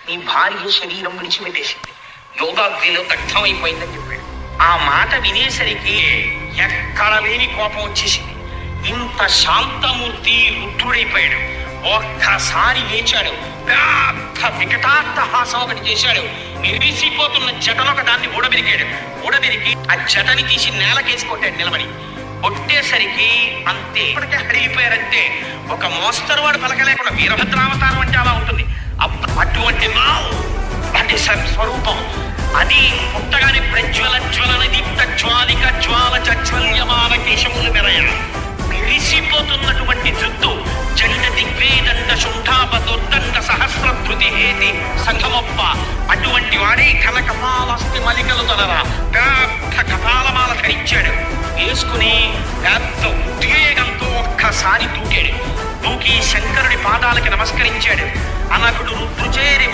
నీ భార్య శరీరం విడిచిపెట్టేసింది, యోగాగ్నిలో దగ్ధమైపోయిందని చెప్పాడు. ఆ మాట వినేసరికి ఎక్కడ లేని కోపం వచ్చేసింది. ఇంత శాంతమూర్తి రుద్రుడైపోయాడు. ఒక్కసారి లేచాడు, పెద్ద వికటాట్టహాసం ఒకటి చేశాడు. మెరిసిపోతున్న జటనొక దాన్ని ఊడబెరికి ఆ జటని తీసి నేలకేసి కొట్టాడు నిలబడి. కొట్టేసరికి అంతే, ఇప్పటికే హడిగిపోయారంటే. ఒక మోస్తరు వాడు పలకలేకుండా వీరభద్రావతారం అంటే అలా ఉంటుంది. అటువంటి అంటే స్వరూపం అది పుట్టగానే ప్రజ్వల దీప్త జ్వాలిక జ్వాల చల్యమాన కేశములు మెరయ, మెరిసిపోతున్నటువంటి జుట్టు, జండ దిగ్వేదండ శుంఠాప దుర్దండ సహస్రధృతి హేతి సంఘమొప్ప, అటువంటి వాడే కనకపాలస్తి మలికలు తొలరా పెద్ద కపాలమాల ధరించాడు. వేసుకుని పెద్ద ఉద్వేగంతో ఒక్కసారి దూకి శంకరుడి పాదాలకి నమస్కరించాడు. అనకుడు రుద్రుచేరి